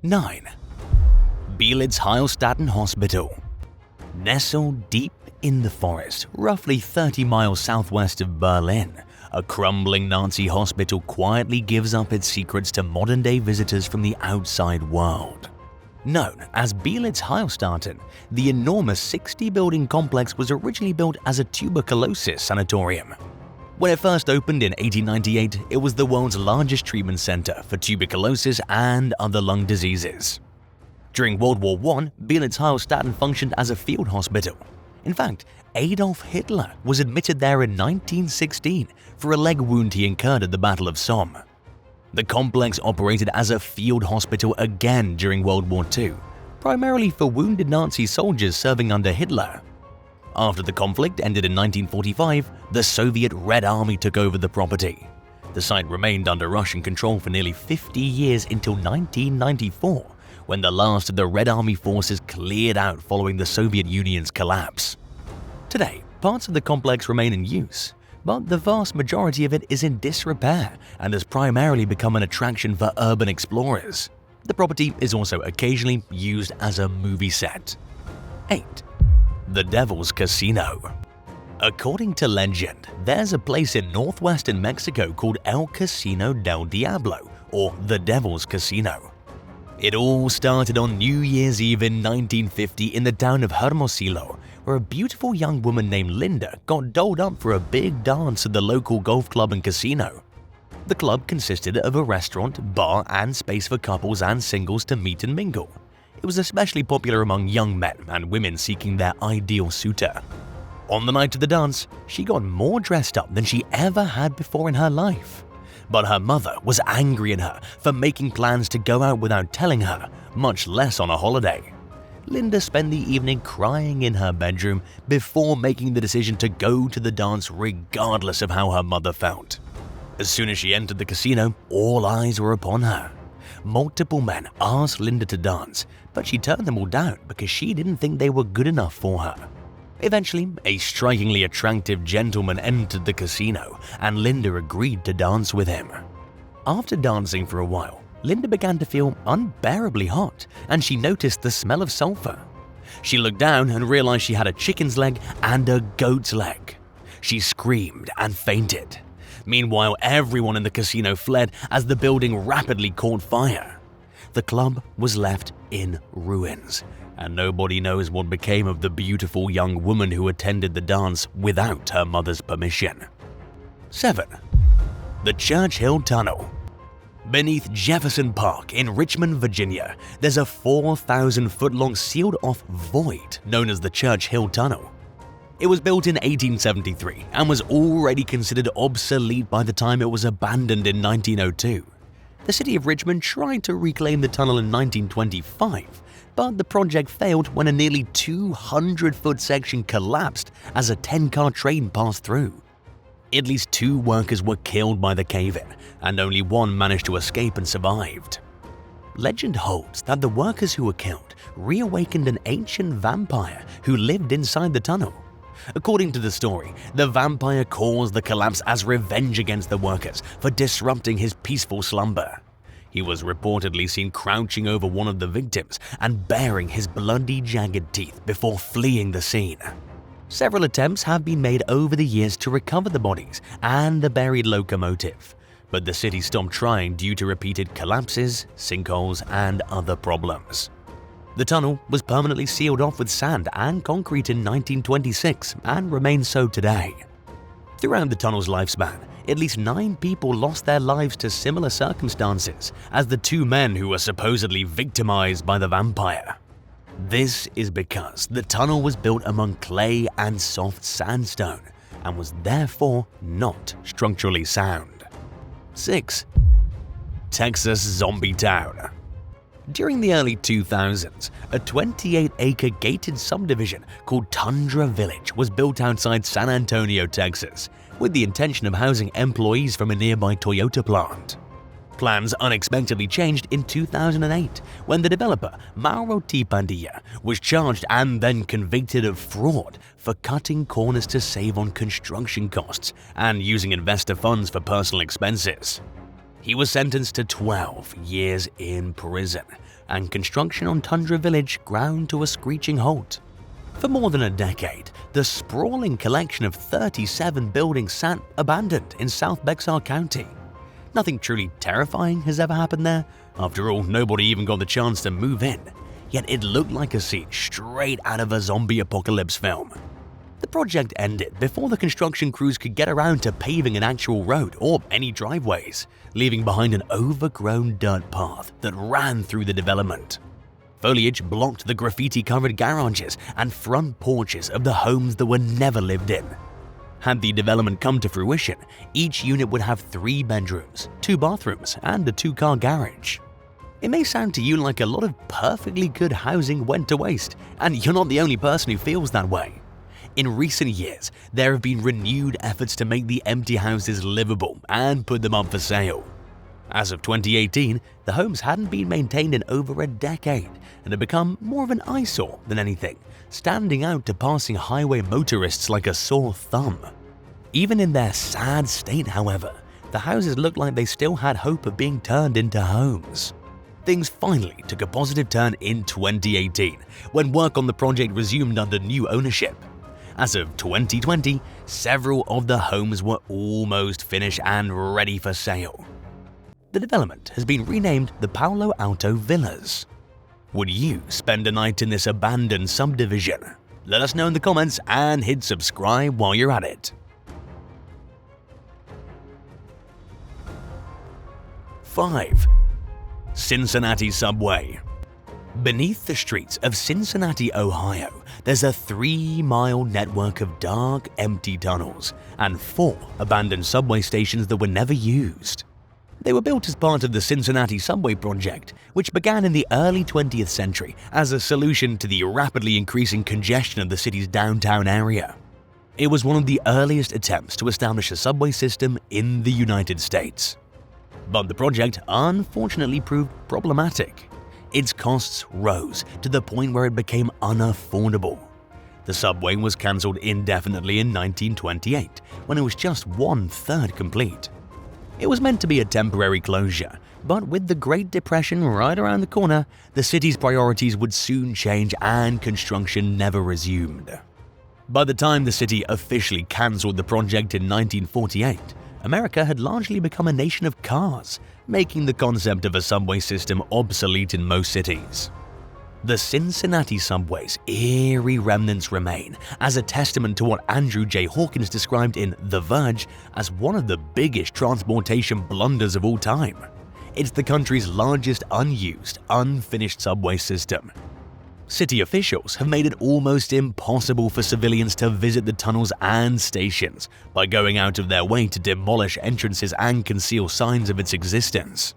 9. Belitz-Heilstatten Hospital. Nestled deep in the forest, roughly 30 miles southwest of Berlin, a crumbling Nazi hospital quietly gives up its secrets to modern-day visitors from the outside world. Known as Belitz-Heilstatten, the enormous 60-building complex was originally built as a tuberculosis sanatorium. When it first opened in 1898, it was the world's largest treatment center for tuberculosis and other lung diseases. During World War I, Belitz-Heilstatten functioned as a field hospital. In fact, Adolf Hitler was admitted there in 1916 for a leg wound he incurred at the Battle of Somme. The complex operated as a field hospital again during World War II, primarily for wounded Nazi soldiers serving under Hitler. After the conflict ended in 1945, the Soviet Red Army took over the property. The site remained under Russian control for nearly 50 years until 1994, when the last of the Red Army forces cleared out following the Soviet Union's collapse. Today, parts of the complex remain in use, but the vast majority of it is in disrepair and has primarily become an attraction for urban explorers. The property is also occasionally used as a movie set. 8. The Devil's Casino. According to legend, there's a place in northwestern Mexico called El Casino del Diablo, or the Devil's Casino. It all started on New Year's Eve in 1950 in the town of Hermosillo, where a beautiful young woman named Linda got doled up for a big dance at the local golf club and casino. The club consisted of a restaurant, bar, and space for couples and singles to meet and mingle. It was especially popular among young men and women seeking their ideal suitor. On the night of the dance, she got more dressed up than she ever had before in her life. But her mother was angry at her for making plans to go out without telling her, much less on a holiday. Linda spent the evening crying in her bedroom before making the decision to go to the dance regardless of how her mother felt. As soon as she entered the casino, all eyes were upon her. Multiple men asked Linda to dance, but she turned them all down because she didn't think they were good enough for her. Eventually, a strikingly attractive gentleman entered the casino, and Linda agreed to dance with him. After dancing for a while, Linda began to feel unbearably hot, and she noticed the smell of sulfur. She looked down and realized she had a chicken's leg and a goat's leg. She screamed and fainted. Meanwhile, everyone in the casino fled as the building rapidly caught fire. The club was left in ruins, and nobody knows what became of the beautiful young woman who attended the dance without her mother's permission. 7. The Churchill Tunnel. Beneath Jefferson Park in Richmond, Virginia, there's a 4,000-foot-long sealed-off void known as the Churchill Tunnel. It was built in 1873 and was already considered obsolete by the time it was abandoned in 1902. The city of Richmond tried to reclaim the tunnel in 1925, but the project failed when a nearly 200-foot section collapsed as a 10-car train passed through. At least 2 workers were killed by the cave-in, and only one managed to escape and survived. Legend holds that the workers who were killed reawakened an ancient vampire who lived inside the tunnel. According to the story, the vampire caused the collapse as revenge against the workers for disrupting his peaceful slumber. He was reportedly seen crouching over one of the victims and baring his bloody, jagged teeth before fleeing the scene. Several attempts have been made over the years to recover the bodies and the buried locomotive, but the city stopped trying due to repeated collapses, sinkholes, and other problems. The tunnel was permanently sealed off with sand and concrete in 1926 and remains so today. Throughout the tunnel's lifespan, at least 9 people lost their lives to similar circumstances as the 2 men who were supposedly victimized by the vampire. This is because the tunnel was built among clay and soft sandstone and was therefore not structurally sound. 6. Texas Zombie Town. During the early 2000s, a 28-acre gated subdivision called Tundra Village was built outside San Antonio, Texas, with the intention of housing employees from a nearby Toyota plant. Plans unexpectedly changed in 2008 when the developer, Mauro T. Pandilla, was charged and then convicted of fraud for cutting corners to save on construction costs and using investor funds for personal expenses. He was sentenced to 12 years in prison, and construction on Tundra Village ground to a screeching halt. For more than a decade, the sprawling collection of 37 buildings sat abandoned in South Bexar County. Nothing truly terrifying has ever happened there. After all, nobody even got the chance to move in. Yet it looked like a scene straight out of a zombie apocalypse film. The project ended before the construction crews could get around to paving an actual road or any driveways, leaving behind an overgrown dirt path that ran through the development. Foliage blocked the graffiti-covered garages and front porches of the homes that were never lived in. Had the development come to fruition, each unit would have 3 bedrooms, 2 bathrooms, and a 2-car garage. It may sound to you like a lot of perfectly good housing went to waste, and you're not the only person who feels that way. In recent years, there have been renewed efforts to make the empty houses livable and put them up for sale. As of 2018, the homes hadn't been maintained in over a decade and had become more of an eyesore than anything, standing out to passing highway motorists like a sore thumb. Even in their sad state, however, the houses looked like they still had hope of being turned into homes. Things finally took a positive turn in 2018, when work on the project resumed under new ownership. As of 2020, several of the homes were almost finished and ready for sale. The development has been renamed the Palo Alto Villas. Would you spend a night in this abandoned subdivision? Let us know in the comments and hit subscribe while you're at it. 5. Cincinnati Subway. Beneath the streets of Cincinnati, Ohio, there's a 3-mile network of dark, empty tunnels and 4 abandoned subway stations that were never used. They were built as part of the Cincinnati Subway project, which began in the early 20th century as a solution to the rapidly increasing congestion of the city's downtown area. It was one of the earliest attempts to establish a subway system in the United States. But the project unfortunately proved problematic. Its costs rose to the point where it became unaffordable. The subway was cancelled indefinitely in 1928, when it was just 1/3 complete. It was meant to be a temporary closure, but with the Great Depression right around the corner, the city's priorities would soon change and construction never resumed. By the time the city officially cancelled the project in 1948, America had largely become a nation of cars, making the concept of a subway system obsolete in most cities. The Cincinnati Subway's eerie remnants remain as a testament to what Andrew J. Hawkins described in The Verge as one of the biggest transportation blunders of all time. It's the country's largest unused, unfinished subway system. City officials have made it almost impossible for civilians to visit the tunnels and stations by going out of their way to demolish entrances and conceal signs of its existence.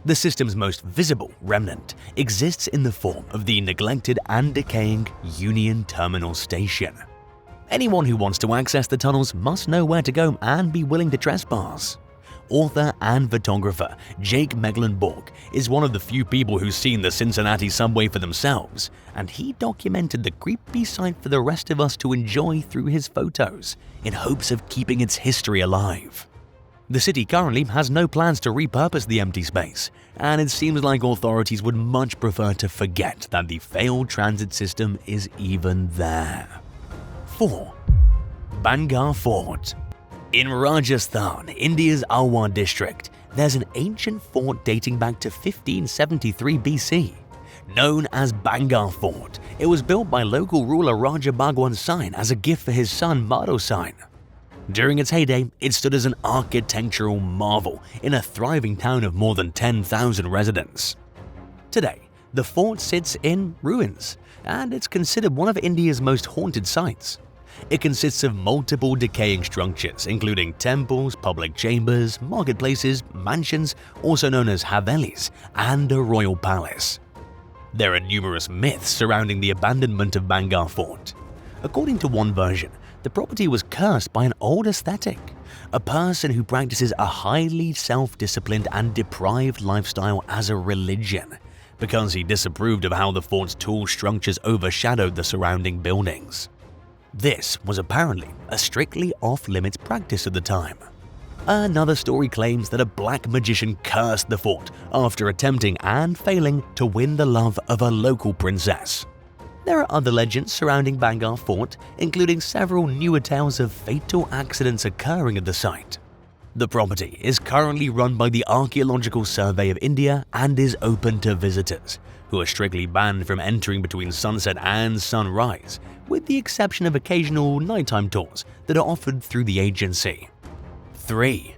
The system's most visible remnant exists in the form of the neglected and decaying Union Terminal Station. Anyone who wants to access the tunnels must know where to go and be willing to trespass. Author and photographer Jake Mecklenburg is one of the few people who's seen the Cincinnati Subway for themselves, and he documented the creepy sight for the rest of us to enjoy through his photos, in hopes of keeping its history alive. The city currently has no plans to repurpose the empty space, and it seems like authorities would much prefer to forget that the failed transit system is even there. 4. Bangar Fort. In Rajasthan, India's Alwar district, there's an ancient fort dating back to 1573 BC. Known as Bangar Fort, it was built by local ruler Raja Bhagwan Singh as a gift for his son Madho Singh. During its heyday, it stood as an architectural marvel in a thriving town of more than 10,000 residents. Today, the fort sits in ruins, and it's considered one of India's most haunted sites. It consists of multiple decaying structures, including temples, public chambers, marketplaces, mansions, also known as havelis, and a royal palace. There are numerous myths surrounding the abandonment of Bangar Fort. According to one version, the property was cursed by an old ascetic, a person who practices a highly self-disciplined and deprived lifestyle as a religion, because he disapproved of how the fort's tall structures overshadowed the surrounding buildings. This was apparently a strictly off-limits practice at the time. Another story claims that a black magician cursed the fort after attempting and failing to win the love of a local princess. There are other legends surrounding Bangar Fort, including several newer tales of fatal accidents occurring at the site. The property is currently run by the Archaeological Survey of India and is open to visitors, who are strictly banned from entering between sunset and sunrise, with the exception of occasional nighttime tours that are offered through the agency. 3.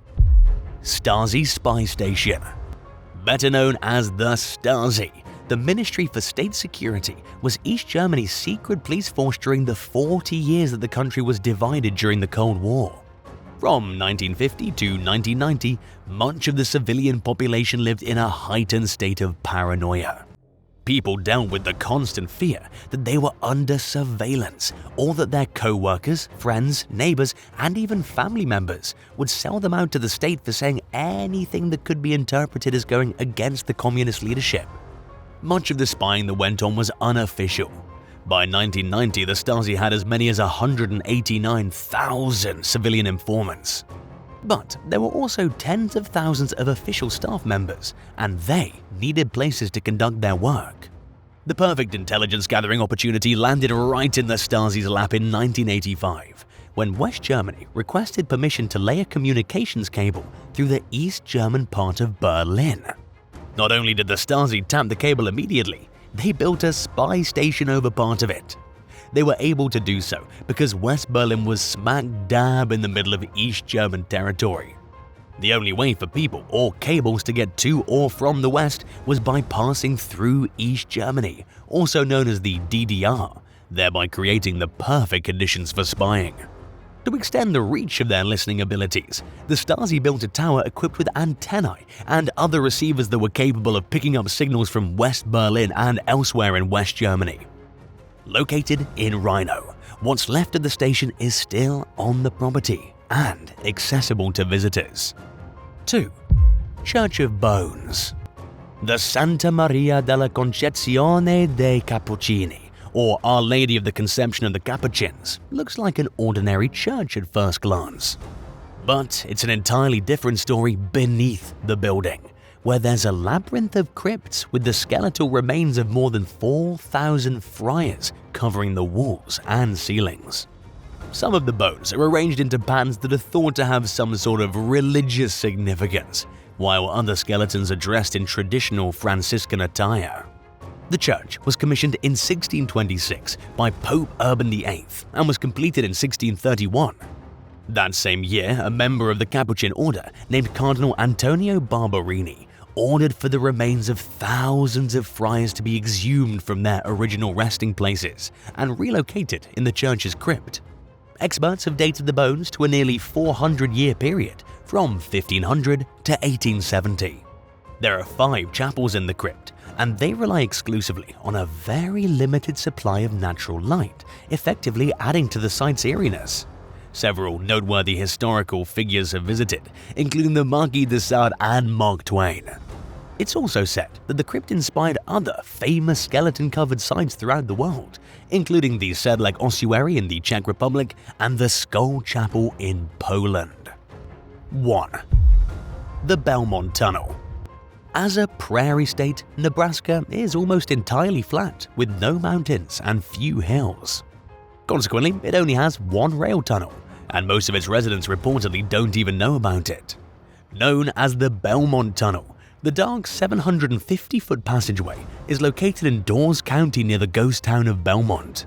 Stasi Spy Station. Better known as the Stasi, the Ministry for State Security was East Germany's secret police force during the 40 years that the country was divided during the Cold War. From 1950 to 1990, much of the civilian population lived in a heightened state of paranoia. People dealt with the constant fear that they were under surveillance or that their co-workers, friends, neighbors, and even family members would sell them out to the state for saying anything that could be interpreted as going against the communist leadership. Much of the spying that went on was unofficial. By 1990, the Stasi had as many as 189,000 civilian informants. But there were also tens of thousands of official staff members, and they needed places to conduct their work. The perfect intelligence gathering opportunity landed right in the Stasi's lap in 1985, when West Germany requested permission to lay a communications cable through the East German part of Berlin. Not only did the Stasi tap the cable immediately, they built a spy station over part of it. They were able to do so because West Berlin was smack dab in the middle of East German territory. The only way for people or cables to get to or from the West was by passing through East Germany, also known as the DDR, thereby creating the perfect conditions for spying. To extend the reach of their listening abilities, the Stasi built a tower equipped with antennae and other receivers that were capable of picking up signals from West Berlin and elsewhere in West Germany. Located in Rhino, what's left of the station is still on the property and accessible to visitors. 2. Church of Bones. The Santa Maria della Concezione dei Cappuccini, or Our Lady of the Conception of the Capuchins, looks like an ordinary church at first glance. But it's an entirely different story beneath the building, where there's a labyrinth of crypts with the skeletal remains of more than 4,000 friars covering the walls and ceilings. Some of the bones are arranged into patterns that are thought to have some sort of religious significance, while other skeletons are dressed in traditional Franciscan attire. The church was commissioned in 1626 by Pope Urban VIII and was completed in 1631. That same year, a member of the Capuchin order named Cardinal Antonio Barberini ordered for the remains of thousands of friars to be exhumed from their original resting places and relocated in the church's crypt. Experts have dated the bones to a nearly 400-year period from 1500 to 1870. There are 5 chapels in the crypt, and they rely exclusively on a very limited supply of natural light, effectively adding to the site's eeriness. Several noteworthy historical figures have visited, including the Marquis de Sade and Mark Twain. It's also said that the crypt inspired other famous skeleton-covered sites throughout the world, including the Sedlec Ossuary in the Czech Republic and the Skull Chapel in Poland. 1. The Belmont Tunnel. As a prairie state, Nebraska is almost entirely flat, with no mountains and few hills. Consequently, it only has one rail tunnel, and most of its residents reportedly don't even know about it. Known as the Belmont Tunnel, the dark 750-foot passageway is located in Dawes County near the ghost town of Belmont.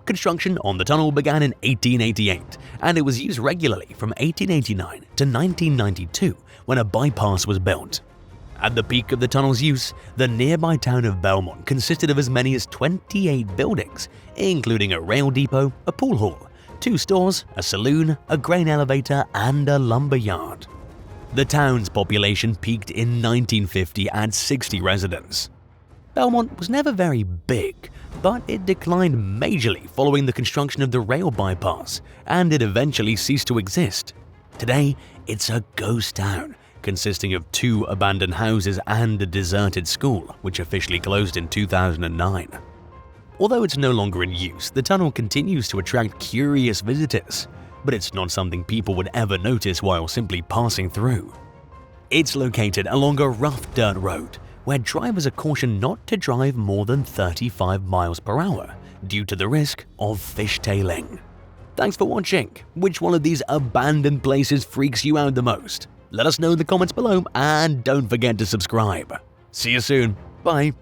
Construction on the tunnel began in 1888, and it was used regularly from 1889 to 1992 when a bypass was built. At the peak of the tunnel's use, the nearby town of Belmont consisted of as many as 28 buildings, including a rail depot, a pool hall, 2 stores, a saloon, a grain elevator, and a lumber yard. The town's population peaked in 1950 at 60 residents. Belmont was never very big, but it declined majorly following the construction of the rail bypass, and it eventually ceased to exist. Today, it's a ghost town, consisting of 2 abandoned houses and a deserted school, which officially closed in 2009. Although it's no longer in use, the tunnel continues to attract curious visitors. but it's not something people would ever notice while simply passing through. It's located along a rough dirt road, where drivers are cautioned not to drive more than 35 miles per hour due to the risk of fishtailing. Thanks for watching. Which one of these abandoned places freaks you out the most? Let us know in the comments below, and don't forget to subscribe. See you soon. Bye.